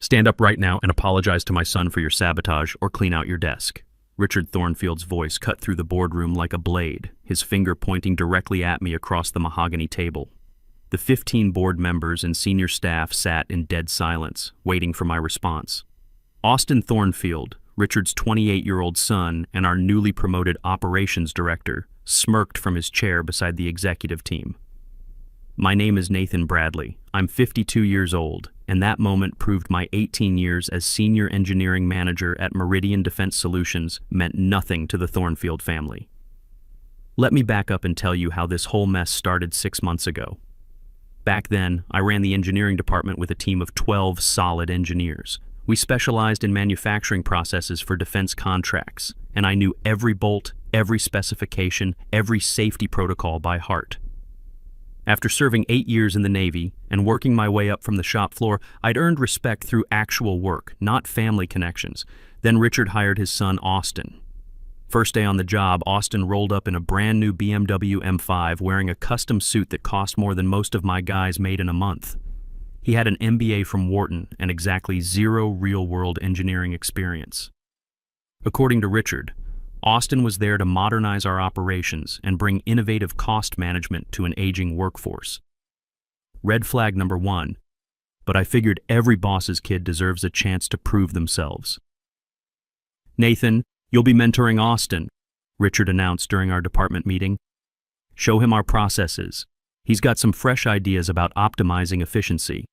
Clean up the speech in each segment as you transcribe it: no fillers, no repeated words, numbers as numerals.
Stand up right now and apologize to my son for your sabotage or clean out your desk. Richard Thornfield's voice cut through the boardroom like a blade, his finger pointing directly at me across the mahogany table. The 15 board members and senior staff sat in dead silence, waiting for my response. Austin Thornfield, Richard's 28-year-old son and our newly promoted operations director, smirked from his chair beside the executive team. My name is Nathan Bradley. I'm 52 years old, and that moment proved my 18 years as senior engineering manager at Meridian Defense Solutions meant nothing to the Thornfield family. Let me back up and tell you how this whole mess started 6 months ago. Back then, I ran the engineering department with a team of 12 solid engineers. We specialized in manufacturing processes for defense contracts, and I knew every bolt, every specification, every safety protocol by heart. After serving 8 years in the Navy and working my way up from the shop floor, I'd earned respect through actual work, not family connections. Then Richard hired his son, Austin. First day on the job, Austin rolled up in a brand new BMW M5 wearing a custom suit that cost more than most of my guys made in a month. He had an MBA from Wharton and exactly 0 real-world engineering experience. According to Richard, Austin was there to modernize our operations and bring innovative cost management to an aging workforce. Red flag number 1, but I figured every boss's kid deserves a chance to prove themselves. Nathan, you'll be mentoring Austin, Richard announced during our department meeting. Show him our processes. He's got some fresh ideas about optimizing efficiency.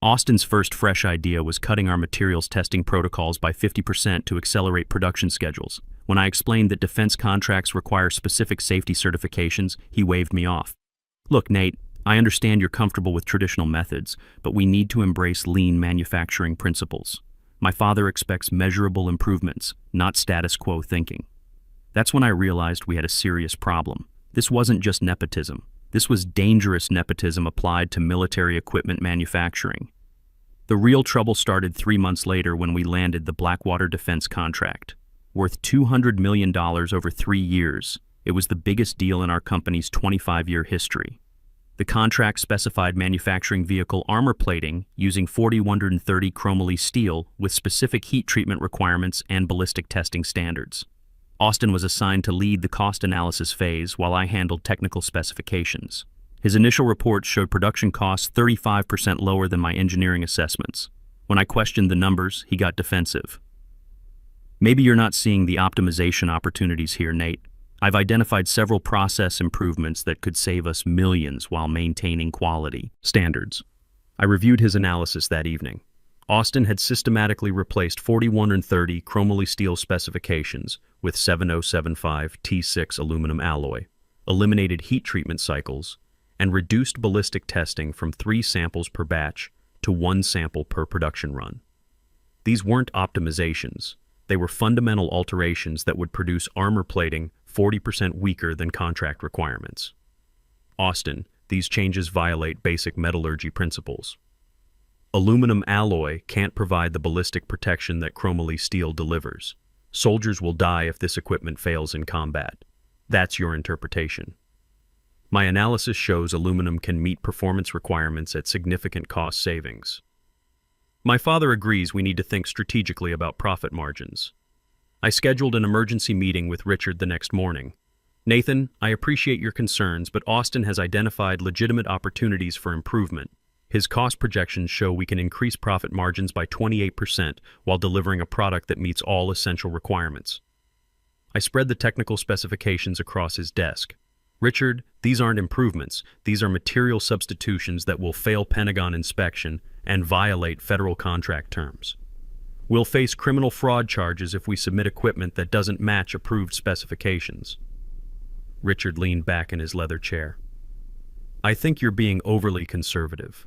Austin's first fresh idea was cutting our materials testing protocols by 50% to accelerate production schedules. When I explained that defense contracts require specific safety certifications, he waved me off. Look, Nate, I understand you're comfortable with traditional methods, but we need to embrace lean manufacturing principles. My father expects measurable improvements, not status quo thinking. That's when I realized we had a serious problem. This wasn't just nepotism. This was dangerous nepotism applied to military equipment manufacturing. The real trouble started 3 months later when we landed the Blackwater defense contract. Worth $200 million over 3 years, it was the biggest deal in our company's 25-year history. The contract specified manufacturing vehicle armor plating using 4130 chromoly steel with specific heat treatment requirements and ballistic testing standards. Austin was assigned to lead the cost analysis phase while I handled technical specifications. His initial reports showed production costs 35% lower than my engineering assessments. When I questioned the numbers, he got defensive. Maybe you're not seeing the optimization opportunities here, Nate. I've identified several process improvements that could save us millions while maintaining quality standards. I reviewed his analysis that evening. Austin had systematically replaced 4130 chromoly steel specifications with 7075 T6 aluminum alloy, eliminated heat treatment cycles, and reduced ballistic testing from 3 samples per batch to 1 sample per production run. These weren't optimizations. They were fundamental alterations that would produce armor plating 40% weaker than contract requirements. Austin, these changes violate basic metallurgy principles. Aluminum alloy can't provide the ballistic protection that chromoly steel delivers. Soldiers will die if this equipment fails in combat. That's your interpretation. My analysis shows aluminum can meet performance requirements at significant cost savings. My father agrees we need to think strategically about profit margins. I scheduled an emergency meeting with Richard the next morning. Nathan, I appreciate your concerns, but Austin has identified legitimate opportunities for improvement. His cost projections show we can increase profit margins by 28% while delivering a product that meets all essential requirements. I spread the technical specifications across his desk. Richard, these aren't improvements. These are material substitutions that will fail Pentagon inspection and violate federal contract terms. We'll face criminal fraud charges if we submit equipment that doesn't match approved specifications. Richard leaned back in his leather chair. I think you're being overly conservative.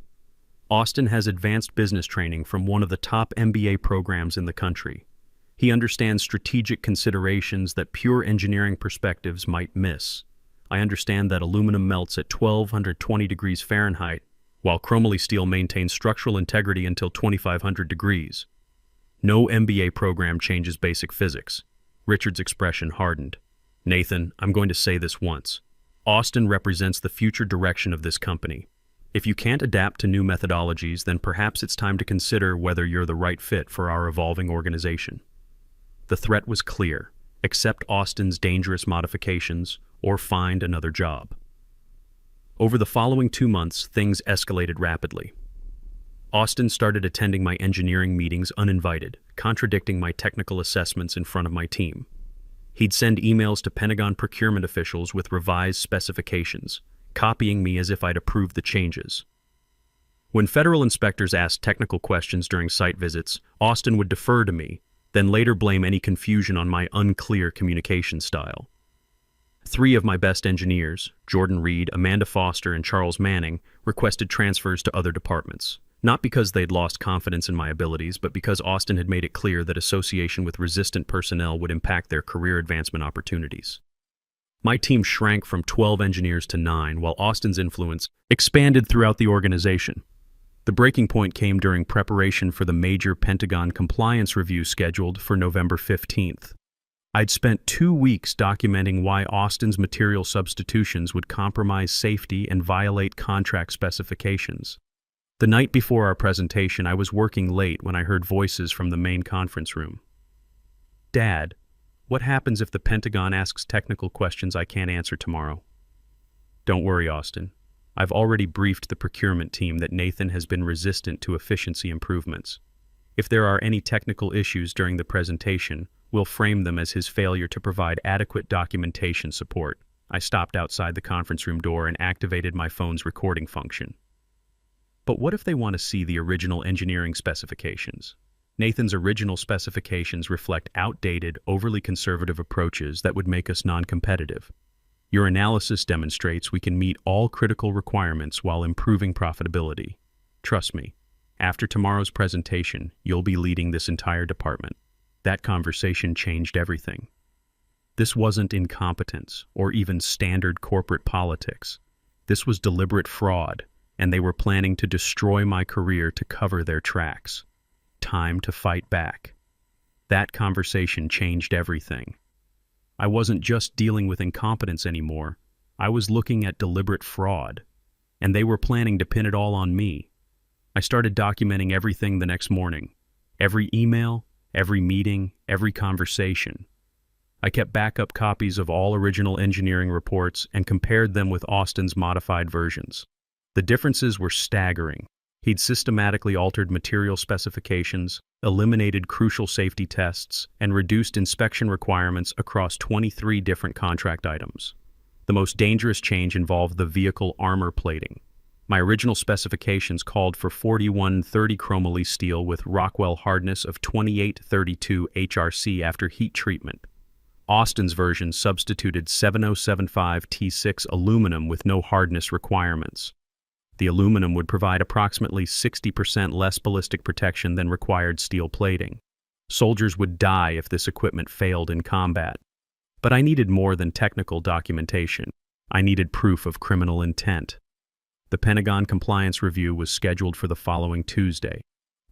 Austin has advanced business training from one of the top MBA programs in the country. He understands strategic considerations that pure engineering perspectives might miss. I understand that aluminum melts at 1220 degrees Fahrenheit, while chromoly steel maintains structural integrity until 2500 degrees. No MBA program changes basic physics. Richard's expression hardened. Nathan, I'm going to say this once. Austin represents the future direction of this company. If you can't adapt to new methodologies, then perhaps it's time to consider whether you're the right fit for our evolving organization. The threat was clear: accept Austin's dangerous modifications or find another job. Over the following 2 months, things escalated rapidly. Austin started attending my engineering meetings uninvited, contradicting my technical assessments in front of my team. He'd send emails to Pentagon procurement officials with revised specifications, copying me as if I'd approved the changes. When federal inspectors asked technical questions during site visits, Austin would defer to me, then later blame any confusion on my unclear communication style. 3 of my best engineers, Jordan Reed, Amanda Foster, and Charles Manning, requested transfers to other departments, not because they'd lost confidence in my abilities, but because Austin had made it clear that association with resistant personnel would impact their career advancement opportunities. My team shrank from 12 engineers to 9, while Austin's influence expanded throughout the organization. The breaking point came during preparation for the major Pentagon compliance review scheduled for November 15th. I'd spent 2 weeks documenting why Austin's material substitutions would compromise safety and violate contract specifications. The night before our presentation, I was working late when I heard voices from the main conference room. "Dad, what happens if the Pentagon asks technical questions I can't answer tomorrow?" "Don't worry, Austin. I've already briefed the procurement team that Nathan has been resistant to efficiency improvements. If there are any technical issues during the presentation, we'll frame them as his failure to provide adequate documentation support." I stopped outside the conference room door and activated my phone's recording function. But what if they want to see the original engineering specifications? Nathan's original specifications reflect outdated, overly conservative approaches that would make us non-competitive. Your analysis demonstrates we can meet all critical requirements while improving profitability. Trust me, after tomorrow's presentation, you'll be leading this entire department. That conversation changed everything. This wasn't incompetence or even standard corporate politics. This was deliberate fraud, and they were planning to destroy my career to cover their tracks. Time to fight back. That conversation changed everything. I wasn't just dealing with incompetence anymore. I was looking at deliberate fraud, and they were planning to pin it all on me. I started documenting everything the next morning. Every email, every meeting, every conversation. I kept backup copies of all original engineering reports and compared them with Austin's modified versions. The differences were staggering. He'd systematically altered material specifications, eliminated crucial safety tests, and reduced inspection requirements across 23 different contract items. The most dangerous change involved the vehicle armor plating. My original specifications called for 4130 chromoly steel with Rockwell hardness of 2832 HRC after heat treatment. Austin's version substituted 7075 T6 aluminum with no hardness requirements. The aluminum would provide approximately 60% less ballistic protection than required steel plating. Soldiers would die if this equipment failed in combat. But I needed more than technical documentation. I needed proof of criminal intent. The Pentagon compliance review was scheduled for the following Tuesday.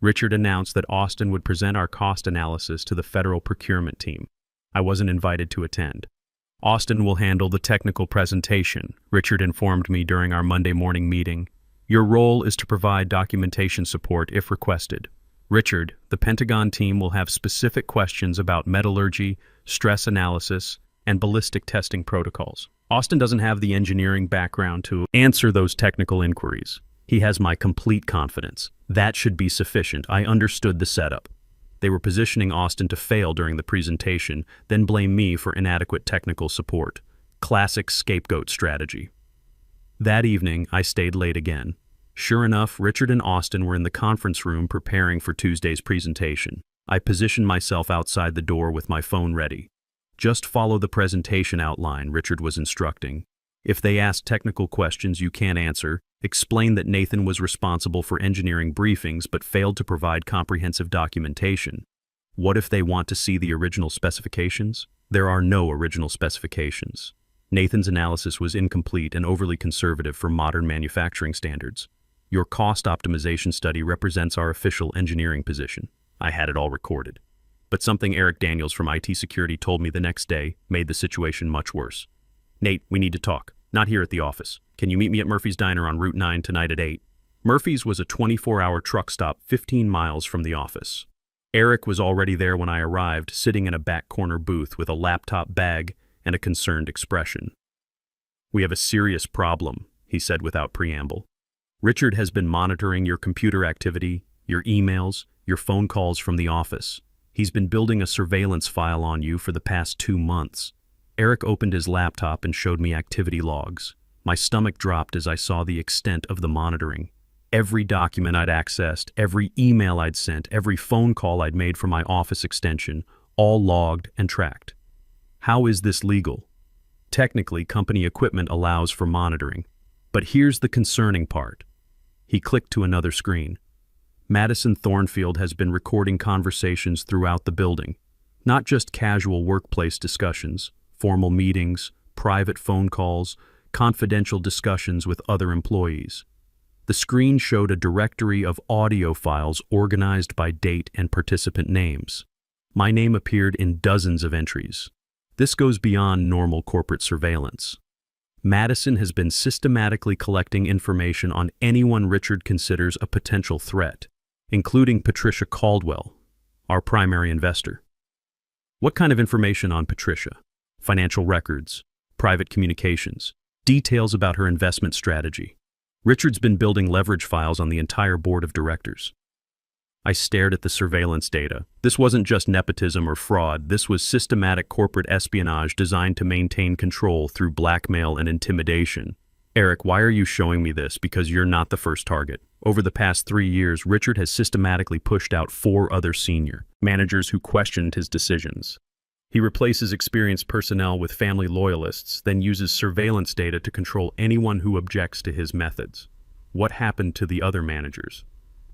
Richard announced that Austin would present our cost analysis to the federal procurement team. I wasn't invited to attend. "Austin will handle the technical presentation," Richard informed me during our Monday morning meeting. "Your role is to provide documentation support if requested. Richard, the Pentagon team will have specific questions about metallurgy, stress analysis, and ballistic testing protocols. Austin doesn't have the engineering background to answer those technical inquiries. He has my complete confidence. That should be sufficient. I understood the setup." They were positioning Austin to fail during the presentation, then blame me for inadequate technical support. Classic scapegoat strategy. That evening, I stayed late again. Sure enough, Richard and Austin were in the conference room preparing for Tuesday's presentation. I positioned myself outside the door with my phone ready. "Just follow the presentation outline," Richard was instructing. "If they ask technical questions you can't answer, explain that Nathan was responsible for engineering briefings but failed to provide comprehensive documentation. What if they want to see the original specifications? There are no original specifications. Nathan's analysis was incomplete and overly conservative for modern manufacturing standards. Your cost optimization study represents our official engineering position." I had it all recorded. But something Eric Daniels from IT Security told me the next day made the situation much worse. "Nate, we need to talk." Not here at the office. Can you meet me at Murphy's Diner on Route 9 tonight at 8? Murphy's was a 24-hour truck stop 15 miles from the office. Eric was already there when I arrived, sitting in a back corner booth with a laptop bag and a concerned expression. "We have a serious problem," he said without preamble. "Richard has been monitoring your computer activity, your emails, your phone calls from the office. He's been building a surveillance file on you for the past 2 months. Eric opened his laptop and showed me activity logs. My stomach dropped as I saw the extent of the monitoring. Every document I'd accessed, every email I'd sent, every phone call I'd made from my office extension, all logged and tracked. How is this legal? Technically, company equipment allows for monitoring. But here's the concerning part." He clicked to another screen. "Madison Thornfield has been recording conversations throughout the building. Not just casual workplace discussions, formal meetings, private phone calls, confidential discussions with other employees. The screen showed a directory of audio files organized by date and participant names. My name appeared in dozens of entries. This goes beyond normal corporate surveillance. Madison has been systematically collecting information on anyone Richard considers a potential threat, including Patricia Caldwell, our primary investor." "What kind of information on Patricia? Financial records, private communications, details about her investment strategy. Richard's been building leverage files on the entire board of directors." I stared at the surveillance data. This wasn't just nepotism or fraud. This was systematic corporate espionage designed to maintain control through blackmail and intimidation. "Eric, why are you showing me this? Because you're not the first target. Over the past 3 years, Richard has systematically pushed out 4 other senior managers who questioned his decisions. He replaces experienced personnel with family loyalists, then uses surveillance data to control anyone who objects to his methods. What happened to the other managers?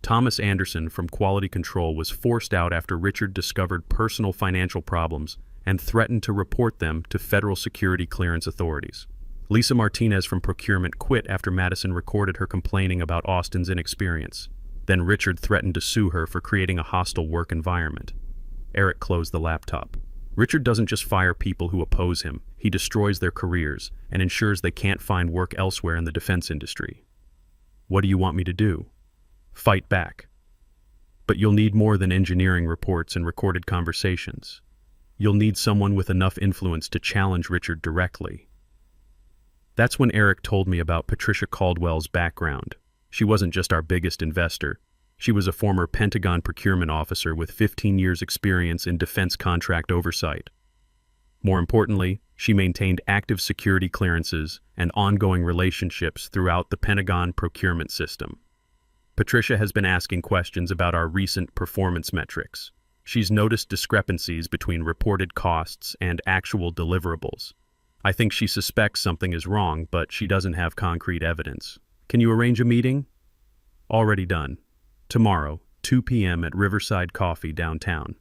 Thomas Anderson from Quality Control was forced out after Richard discovered personal financial problems and threatened to report them to federal security clearance authorities. Lisa Martinez from Procurement quit after Madison recorded her complaining about Austin's inexperience. Then Richard threatened to sue her for creating a hostile work environment." Eric closed the laptop. "Richard doesn't just fire people who oppose him. He destroys their careers and ensures they can't find work elsewhere in the defense industry. What do you want me to do? Fight back. But you'll need more than engineering reports and recorded conversations. You'll need someone with enough influence to challenge Richard directly." That's when Eric told me about Patricia Caldwell's background. She wasn't just our biggest investor. She was a former Pentagon procurement officer with 15 years' experience in defense contract oversight. More importantly, she maintained active security clearances and ongoing relationships throughout the Pentagon procurement system. Patricia has been asking questions about our recent performance metrics. She's noticed discrepancies between reported costs and actual deliverables. I think she suspects something is wrong, but she doesn't have concrete evidence. Can you arrange a meeting? Already done. Tomorrow, 2 p.m. at Riverside Coffee downtown.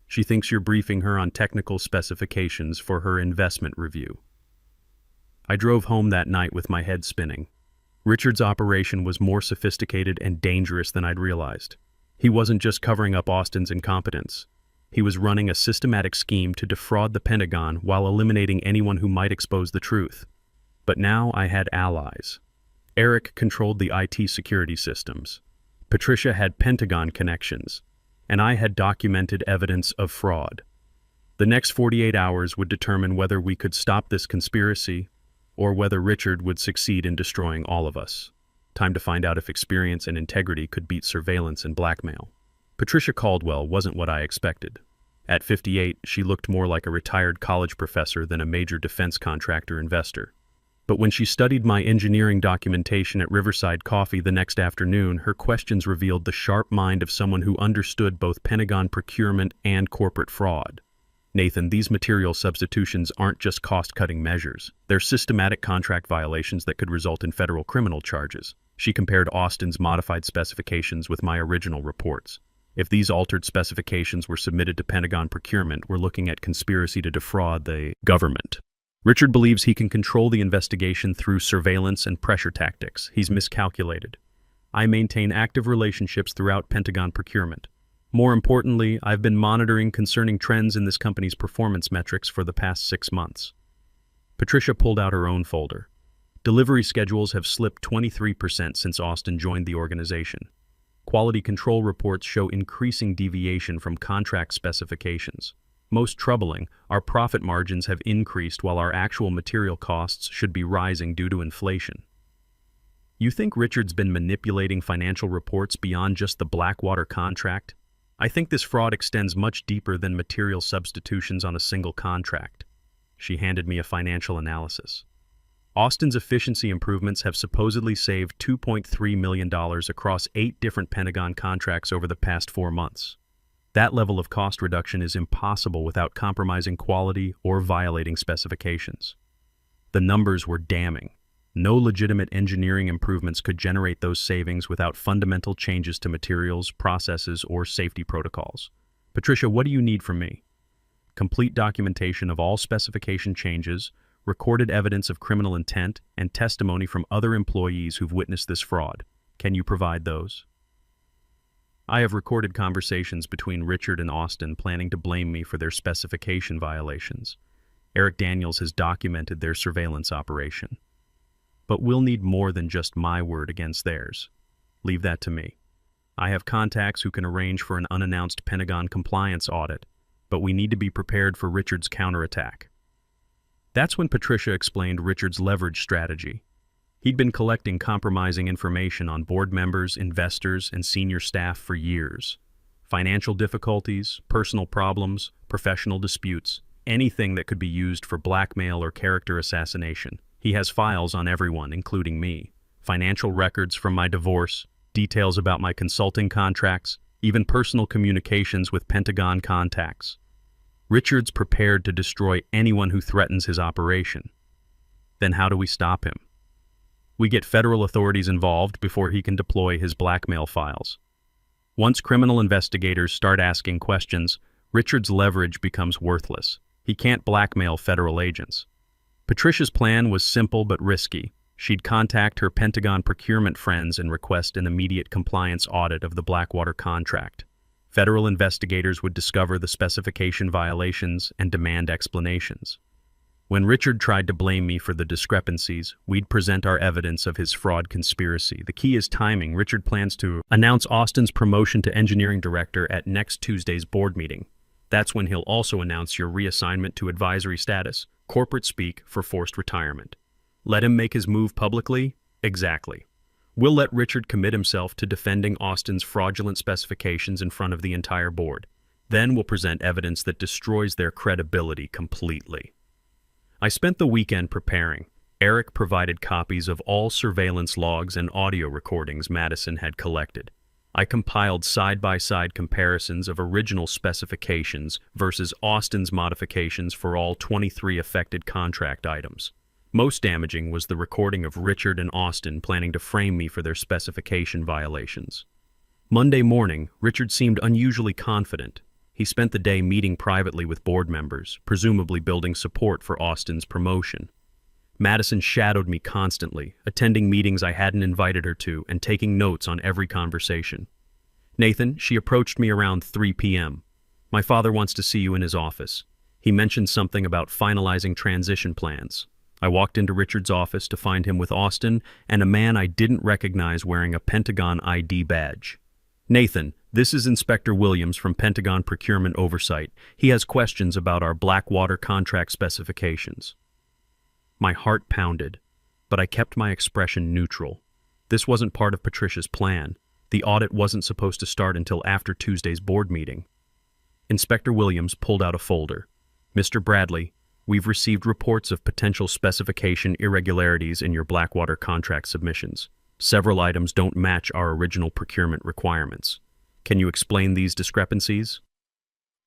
She thinks you're briefing her on technical specifications for her investment review. I drove home that night with my head spinning. Richard's operation was more sophisticated and dangerous than I'd realized. He wasn't just covering up Austin's incompetence. He was running a systematic scheme to defraud the Pentagon while eliminating anyone who might expose the truth. But now I had allies. Eric controlled the IT security systems. Patricia had Pentagon connections, and I had documented evidence of fraud. The next 48 hours would determine whether we could stop this conspiracy or whether Richard would succeed in destroying all of us. Time to find out if experience and integrity could beat surveillance and blackmail. Patricia Caldwell wasn't what I expected. At 58, she looked more like a retired college professor than a major defense contractor investor. But when she studied my engineering documentation at Riverside Coffee the next afternoon, her questions revealed the sharp mind of someone who understood both Pentagon procurement and corporate fraud. "Nathan, these material substitutions aren't just cost-cutting measures. They're systematic contract violations that could result in federal criminal charges." She compared Austin's modified specifications with my original reports. If these altered specifications were submitted to Pentagon procurement, we're looking at conspiracy to defraud the government. Richard believes he can control the investigation through surveillance and pressure tactics. He's miscalculated. I maintain active relationships throughout Pentagon procurement. More importantly, I've been monitoring concerning trends in this company's performance metrics for the past 6 months. Patricia pulled out her own folder. Delivery schedules have slipped 23% since Austin joined the organization. Quality control reports show increasing deviation from contract specifications. Most troubling, our profit margins have increased while our actual material costs should be rising due to inflation. You think Richard's been manipulating financial reports beyond just the Blackwater contract? I think this fraud extends much deeper than material substitutions on a single contract. She handed me a financial analysis. Austin's efficiency improvements have supposedly saved $2.3 million across 8 different Pentagon contracts over the past 4 months. That level of cost reduction is impossible without compromising quality or violating specifications. The numbers were damning. No legitimate engineering improvements could generate those savings without fundamental changes to materials, processes, or safety protocols. Patricia, what do you need from me? Complete documentation of all specification changes, recorded evidence of criminal intent, and testimony from other employees who've witnessed this fraud. Can you provide those? I have recorded conversations between Richard and Austin planning to blame me for their specification violations. Eric Daniels has documented their surveillance operation. But we'll need more than just my word against theirs. Leave that to me. I have contacts who can arrange for an unannounced Pentagon compliance audit, but we need to be prepared for Richard's counterattack. That's when Patricia explained Richard's leverage strategy. He'd been collecting compromising information on board members, investors, and senior staff for years. Financial difficulties, personal problems, professional disputes, anything that could be used for blackmail or character assassination. He has files on everyone, including me. Financial records from my divorce, details about my consulting contracts, even personal communications with Pentagon contacts. Richard's prepared to destroy anyone who threatens his operation. Then how do we stop him? We get federal authorities involved before he can deploy his blackmail files. Once criminal investigators start asking questions, Richard's leverage becomes worthless. He can't blackmail federal agents. Patricia's plan was simple but risky. She'd contact her Pentagon procurement friends and request an immediate compliance audit of the Blackwater contract. Federal investigators would discover the specification violations and demand explanations. When Richard tried to blame me for the discrepancies, we'd present our evidence of his fraud conspiracy. The key is timing. Richard plans to announce Austin's promotion to engineering director at next Tuesday's board meeting. That's when he'll also announce your reassignment to advisory status, corporate speak for forced retirement. Let him make his move publicly? Exactly. We'll let Richard commit himself to defending Austin's fraudulent specifications in front of the entire board. Then we'll present evidence that destroys their credibility completely. I spent the weekend preparing. Eric provided copies of all surveillance logs and audio recordings Madison had collected. I compiled side-by-side comparisons of original specifications versus Austin's modifications for all 23 affected contract items. Most damaging was the recording of Richard and Austin planning to frame me for their specification violations. Monday morning, Richard seemed unusually confident. He spent the day meeting privately with board members, presumably building support for Austin's promotion. Madison shadowed me constantly, attending meetings I hadn't invited her to and taking notes on every conversation. Nathan, she approached me around 3 p.m. My father wants to see you in his office. He mentioned something about finalizing transition plans. I walked into Richard's office to find him with Austin and a man I didn't recognize wearing a Pentagon ID badge. Nathan, this is Inspector Williams from Pentagon Procurement Oversight. He has questions about our Blackwater contract specifications. My heart pounded, but I kept my expression neutral. This wasn't part of Patricia's plan. The audit wasn't supposed to start until after Tuesday's board meeting. Inspector Williams pulled out a folder. Mr. Bradley, we've received reports of potential specification irregularities in your Blackwater contract submissions. Several items don't match our original procurement requirements. Can you explain these discrepancies?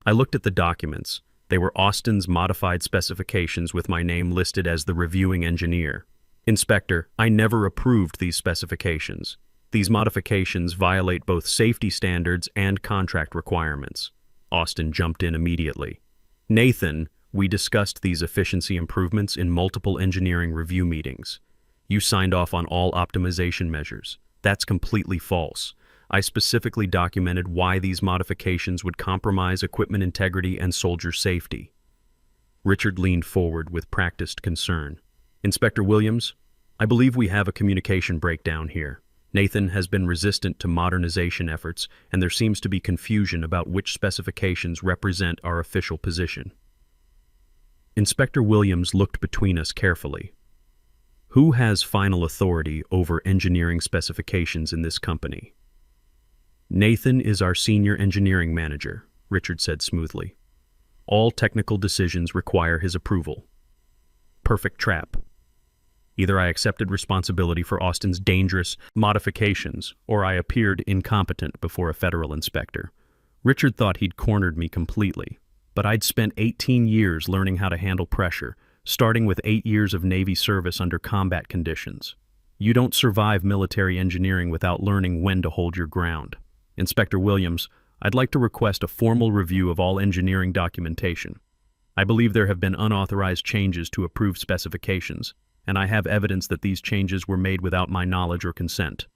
I looked at the documents. They were Austin's modified specifications with my name listed as the reviewing engineer. Inspector, I never approved these specifications. These modifications violate both safety standards and contract requirements. Austin jumped in immediately. Nathan, we discussed these efficiency improvements in multiple engineering review meetings. You signed off on all optimization measures. That's completely false. I specifically documented why these modifications would compromise equipment integrity and soldier safety. Richard leaned forward with practiced concern. Inspector Williams, I believe we have a communication breakdown here. Nathan has been resistant to modernization efforts, and there seems to be confusion about which specifications represent our official position. Inspector Williams looked between us carefully. Who has final authority over engineering specifications in this company? Nathan is our senior engineering manager, Richard said smoothly. All technical decisions require his approval. Perfect trap. Either I accepted responsibility for Austin's dangerous modifications, or I appeared incompetent before a federal inspector. Richard thought he'd cornered me completely, but I'd spent 18 years learning how to handle pressure, starting with 8 years of Navy service under combat conditions. You don't survive military engineering without learning when to hold your ground. Inspector Williams, I'd like to request a formal review of all engineering documentation. I believe there have been unauthorized changes to approved specifications, and I have evidence that these changes were made without my knowledge or consent.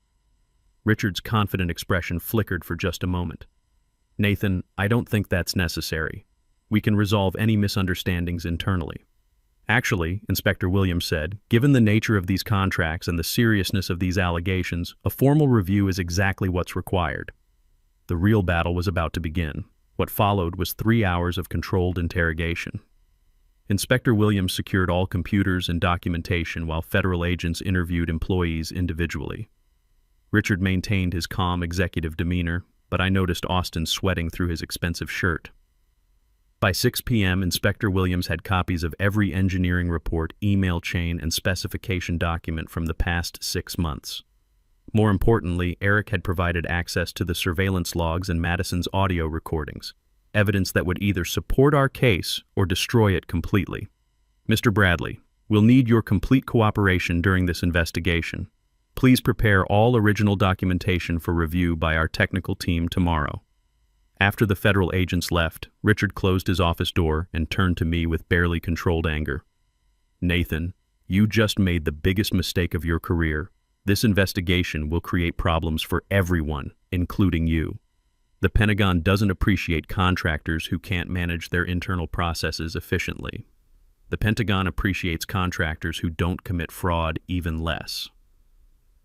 Richard's confident expression flickered for just a moment. Nathan, I don't think that's necessary. We can resolve any misunderstandings internally. Actually, Inspector Williams said, given the nature of these contracts and the seriousness of these allegations, a formal review is exactly what's required. The real battle was about to begin. What followed was 3 hours of controlled interrogation. Inspector Williams secured all computers and documentation while federal agents interviewed employees individually. Richard maintained his calm executive demeanor, but I noticed Austin sweating through his expensive shirt. By 6 p.m., Inspector Williams had copies of every engineering report, email chain, and specification document from the past 6 months. More importantly, Eric had provided access to the surveillance logs and Madison's audio recordings, evidence that would either support our case or destroy it completely. Mr. Bradley, we'll need your complete cooperation during this investigation. Please prepare all original documentation for review by our technical team tomorrow. After the federal agents left, Richard closed his office door and turned to me with barely controlled anger. Nathan, you just made the biggest mistake of your career. This investigation will create problems for everyone, including you. The Pentagon doesn't appreciate contractors who can't manage their internal processes efficiently. The Pentagon appreciates contractors who don't commit fraud even less.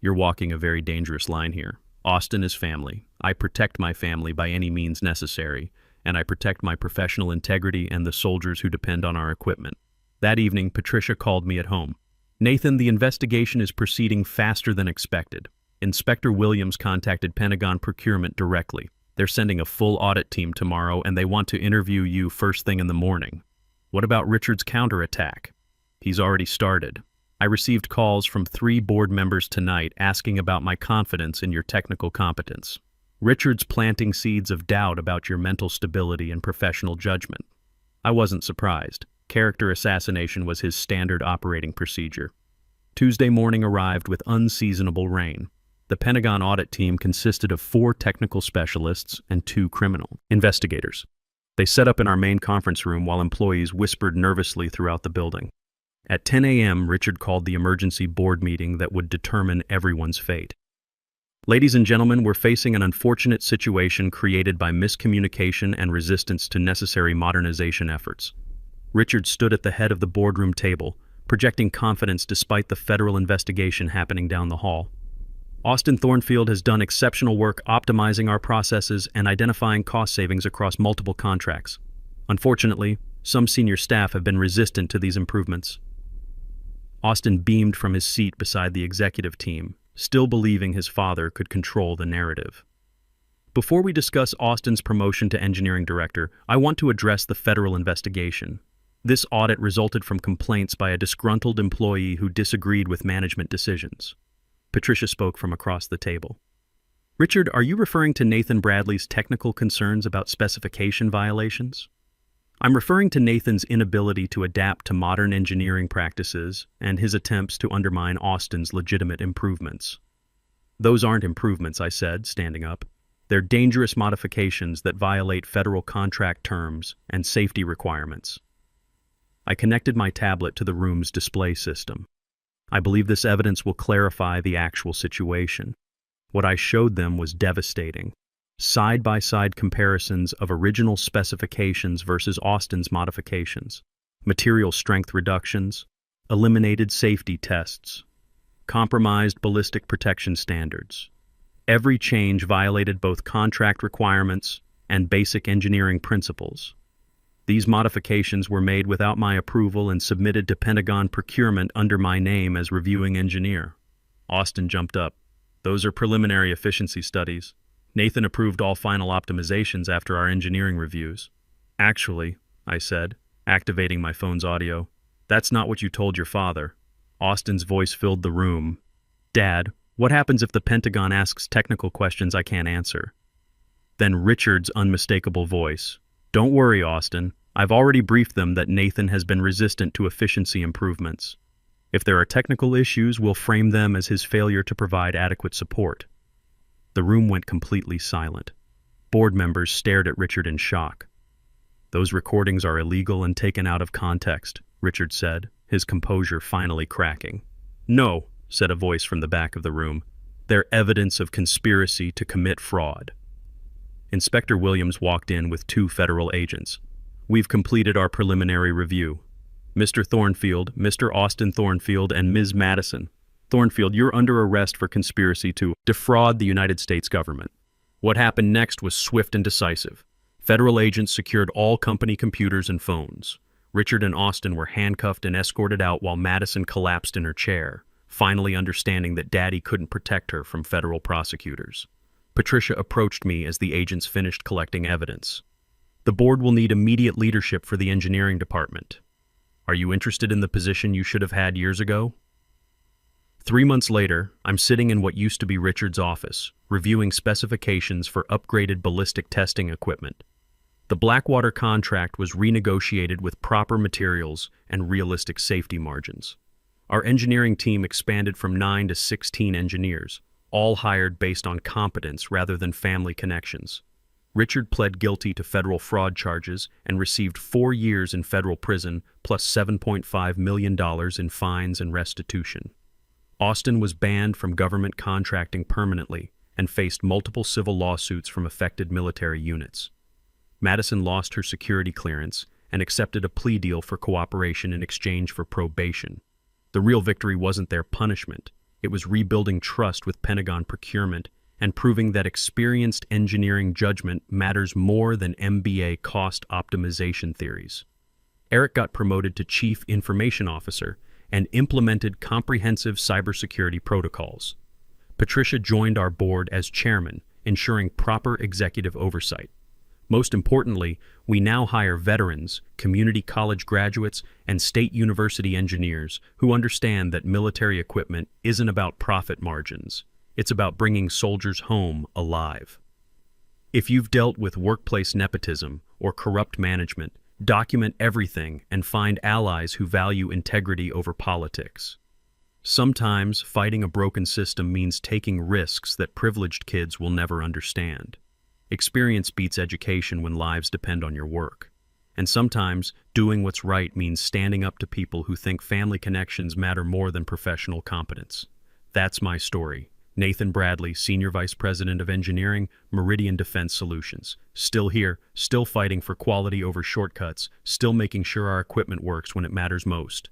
You're walking a very dangerous line here. Austin is family. I protect my family by any means necessary, and I protect my professional integrity and the soldiers who depend on our equipment. That evening, Patricia called me at home. Nathan, the investigation is proceeding faster than expected. Inspector Williams contacted Pentagon Procurement directly. They're sending a full audit team tomorrow, and they want to interview you first thing in the morning. What about Richard's counterattack? He's already started. I received calls from 3 board members tonight asking about my confidence in your technical competence. Richard's planting seeds of doubt about your mental stability and professional judgment. I wasn't surprised. Character assassination was his standard operating procedure. Tuesday morning arrived with unseasonable rain. The Pentagon audit team consisted of 4 technical specialists and 2 criminal investigators. They set up in our main conference room while employees whispered nervously throughout the building. At 10 a.m., Richard called the emergency board meeting that would determine everyone's fate. Ladies and gentlemen, we're facing an unfortunate situation created by miscommunication and resistance to necessary modernization efforts. Richard stood at the head of the boardroom table, projecting confidence despite the federal investigation happening down the hall. Austin Thornfield has done exceptional work optimizing our processes and identifying cost savings across multiple contracts. Unfortunately, some senior staff have been resistant to these improvements. Austin beamed from his seat beside the executive team, still believing his father could control the narrative. Before we discuss Austin's promotion to engineering director, I want to address the federal investigation. This audit resulted from complaints by a disgruntled employee who disagreed with management decisions. Patricia spoke from across the table. Richard, are you referring to Nathan Bradley's technical concerns about specification violations? I'm referring to Nathan's inability to adapt to modern engineering practices and his attempts to undermine Austin's legitimate improvements. Those aren't improvements, I said, standing up. They're dangerous modifications that violate federal contract terms and safety requirements. I connected my tablet to the room's display system. I believe this evidence will clarify the actual situation. What I showed them was devastating. Side-by-side comparisons of original specifications versus Austin's modifications, material strength reductions, eliminated safety tests. compromised ballistic protection standards. Every change violated both contract requirements and basic engineering principles. These modifications were made without my approval and submitted to Pentagon procurement under my name as reviewing engineer. Austin jumped up. Those are preliminary efficiency studies. Nathan approved all final optimizations after our engineering reviews. Actually, I said, activating my phone's audio, that's not what you told your father. Austin's voice filled the room. Dad, what happens if the Pentagon asks technical questions I can't answer? Then Richard's unmistakable voice. Don't worry, Austin. I've already briefed them that Nathan has been resistant to efficiency improvements. If there are technical issues, we'll frame them as his failure to provide adequate support. The room went completely silent. Board members stared at Richard in shock. Those recordings are illegal and taken out of context, Richard said, his composure finally cracking. No, said a voice from the back of the room. They're evidence of conspiracy to commit fraud. Inspector Williams walked in with 2 federal agents. We've completed our preliminary review. Mr. Thornfield, Mr. Austin Thornfield, and Ms. Madison. Thornfield, you're under arrest for conspiracy to defraud the United States government. What happened next was swift and decisive. Federal agents secured all company computers and phones. Richard and Austin were handcuffed and escorted out while Madison collapsed in her chair, finally understanding that Daddy couldn't protect her from federal prosecutors. Patricia approached me as the agents finished collecting evidence. The board will need immediate leadership for the engineering department. Are you interested in the position you should have had years ago? 3 months later, I'm sitting in what used to be Richard's office, reviewing specifications for upgraded ballistic testing equipment. The Blackwater contract was renegotiated with proper materials and realistic safety margins. Our engineering team expanded from 9 to 16 engineers, all hired based on competence rather than family connections. Richard pled guilty to federal fraud charges and received 4 years in federal prison plus $7.5 million in fines and restitution. Austin was banned from government contracting permanently and faced multiple civil lawsuits from affected military units. Madison lost her security clearance and accepted a plea deal for cooperation in exchange for probation. The real victory wasn't their punishment. It was rebuilding trust with Pentagon procurement and proving that experienced engineering judgment matters more than MBA cost optimization theories. Eric got promoted to Chief Information Officer and implemented comprehensive cybersecurity protocols. Patricia joined our board as chairman, ensuring proper executive oversight. Most importantly, we now hire veterans, community college graduates, and state university engineers who understand that military equipment isn't about profit margins. It's about bringing soldiers home alive. If you've dealt with workplace nepotism or corrupt management, document everything and find allies who value integrity over politics. Sometimes fighting a broken system means taking risks that privileged kids will never understand. Experience beats education when lives depend on your work. And sometimes doing what's right means standing up to people who think family connections matter more than professional competence. That's my story. Nathan Bradley, Senior Vice President of Engineering, Meridian Defense Solutions. Still here, still fighting for quality over shortcuts, still making sure our equipment works when it matters most.